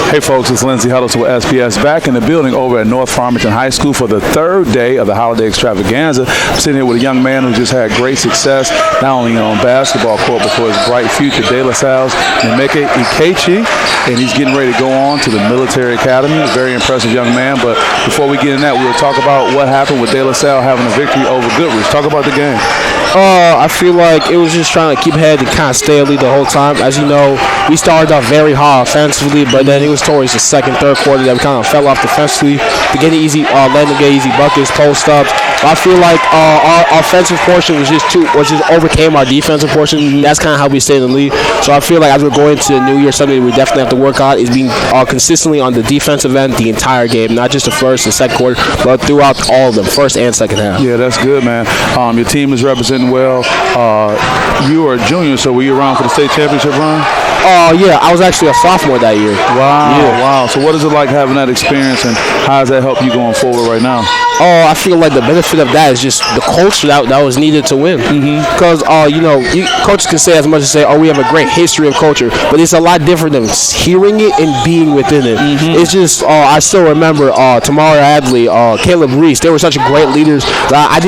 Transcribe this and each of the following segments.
Hey folks, it's Lindsey Huddleston with SPS back in the building over at North Farmington High School for the third day of the holiday extravaganza. I'm sitting here with a young man who just had great success, not only on basketball court, but for his bright future, Salle's Nnaemeka Ikechi, and he's getting ready to go on to the military academy. A very impressive young man, but before we get in that, we'll talk about what happened with Salle having a victory over Goodrich. Talk about the game. I feel like it was just trying to keep ahead and kind of stay a lead the whole time. As you know, we started off very hard offensively, but then it was towards the second, third quarter that we kind of fell off defensively to get letting them get easy buckets, post-ups. I feel like our offensive portion was just overcame our defensive portion. That's kind of how we stay in the lead. So I feel like as we're going to the new year, something we definitely have to work on is being consistently on the defensive end the entire game, not just the first and second quarter, but throughout all of them, first and second half. Yeah, that's good, man. Your team is representing well. You are a junior, so were you around for the state championship run? Yeah, I was actually a sophomore that year. Wow. So what is it like having that experience, and how does that help you going forward right now? I feel like the benefit of that is just the culture that was needed to win. Because, coaches can say as much as say, we have a great history of culture, but it's a lot different than hearing it and being within it. It's just, I still remember Tamara Adley, Caleb Reese. They were such great leaders that I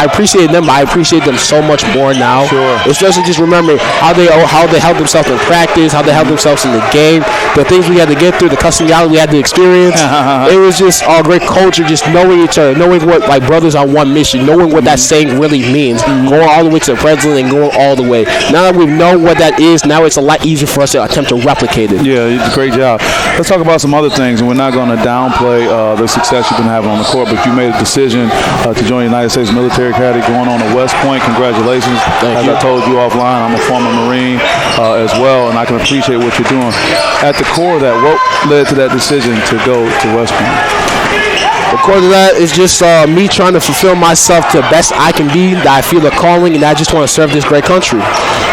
appreciated them, but I appreciate them so much more now. Sure. Especially just remembering how they held themselves in practice, how they held themselves in the game, the things we had to get through, the custom reality we had to experience. It was just great culture, just knowing each other, knowing what, like, brothers on one mission, knowing what that saying really means, going all the way to the president and going all the way. Now that we know what that is, now it's a lot easier for us to attempt to replicate it. Yeah, great job. Let's talk about some other things, and we're not going to downplay the success you've been having on the court, but you made a decision to join the United States Military Academy, going on to West Point. Congratulations. Thank As you. I told you offline, I'm a former Marine as well, and I can appreciate what you're doing. At the core of that, what led to that decision to go to West Point? The core of that is just me trying to fulfill myself to the best I can be, that I feel a calling, and I just want to serve this great country.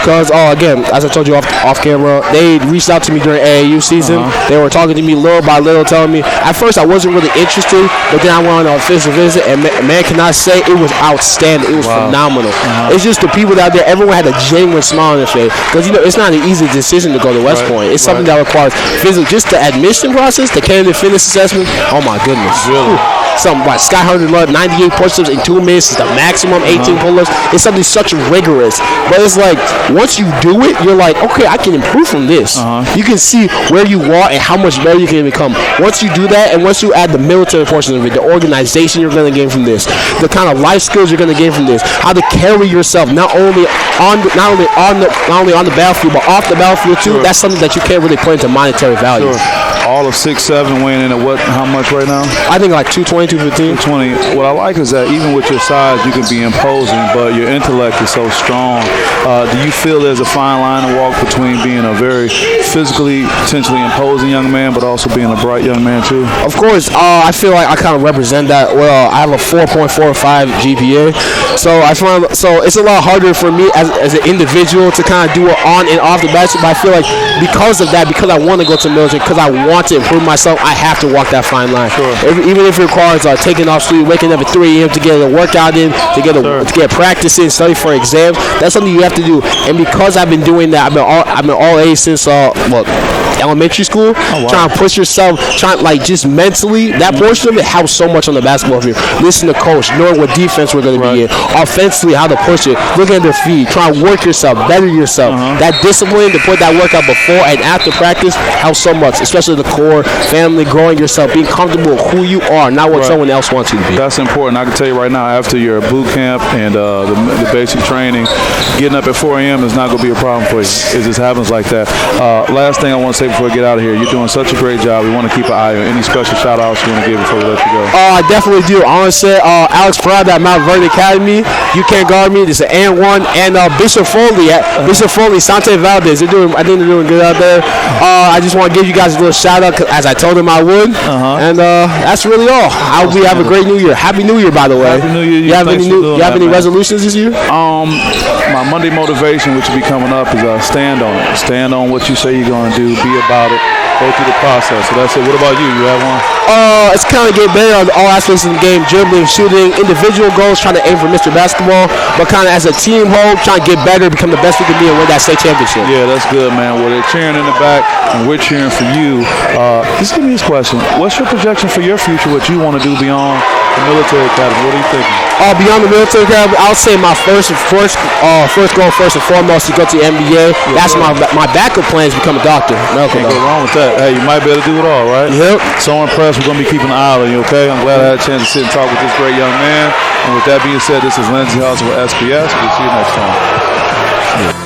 Because, again, as I told you off camera, they reached out to me during AAU season. They were talking to me little by little, telling me, at first I wasn't really interested, but then I went on an official visit, and man, can I say, it was outstanding. It was phenomenal. It's just the people out there, everyone had a genuine smile on their face. Because, it's not an easy decision to go to West Point. It's something that requires physical, just the admission process, the candidate fitness assessment. Oh, my goodness. Really? Something like Sky 100 love, 98 push-ups in 2 minutes is the maximum, 18 pull-ups. It's something such rigorous. But it's like, once you do it, you're like, okay, I can improve from this. You can see where you are and how much better you can become. Once you do that, and once you add the military portion of it, the organization you're going to gain from this, the kind of life skills you're going to gain from this, how to carry yourself not only on the battlefield, but off the battlefield too. That's something that you can't really put into monetary value. All of 6'7", weighing in at how much right now? I think like 220, 215. 220. What I like is that even with your size, you can be imposing, but your intellect is so strong. Do you feel there's a fine line to walk between being a very physically, potentially imposing young man, but also being a bright young man too? Of course. I feel like I kind of represent that. Well, I have a 4.45 GPA, so it's a lot harder for me as an individual to kind of do it on and off the basketball. But I feel like because of that, because I want to go to the military, because I want to improve myself, I have to walk that fine line. Even if it requires taking off sleep, waking up at 3 a.m. to get a workout in, to get practice in, study for exams. That's something you have to do. And because I've been doing that, I've been all A since elementary school. Trying to push yourself, just mentally, that portion of it helps so much on the basketball field. Listen to coach, knowing what defense we're going to be in, offensively how to push it, looking at their feet, trying to work yourself, better yourself. That discipline to put that workout before and after practice helps so much, especially the core, family, growing yourself, being comfortable with who you are, not what someone else wants you to be. That's important. I can tell you right now, after your boot camp and the basic training, getting up at 4 a.m. is not going to be a problem for you. It just happens like that. Last thing I want to say before we get out of here, you're doing such a great job. We want to keep an eye on any special shout-outs you want to give before we let you go. I definitely do. I want to say Alex Prada at Mount Vernon Academy. You can't guard me. This is an and one. And Bishop Foley, Sante Valdez. I think they're doing good out there. I just want to give you guys a little shout-out as I told them I would. And that's really all. I hope we have a great New Year. Happy New Year, by the way. Happy New Year. You have any resolutions this year? My Monday motivation, which will be coming up, is stand on it. Stand on what you say you're going to do. Be happy about it. Go through the process. So that's it. What about you? You have one? It's kind of get better on all aspects of the game, dribbling, shooting, individual goals, trying to aim for Mr. Basketball, but kind of as a team whole, trying to get better, become the best we can be, and win that state championship. Yeah, that's good, man. Well, they're cheering in the back, and we're cheering for you. Just give me this question. What's your projection for your future, what you want to do beyond the military academy? What are you thinking? Beyond the military academy, I would say my first goal, first and foremost, is to go to the NBA. That's my backup plan is to become a doctor. Can't go wrong with that. Hey, you might be able to do it all, right? Yep. So impressed. We're going to be keeping an eye on you, okay? I'm glad I had a chance to sit and talk with this great young man. And with that being said, this is Lindsey Hudson with SPS. We'll see you next time. Yeah.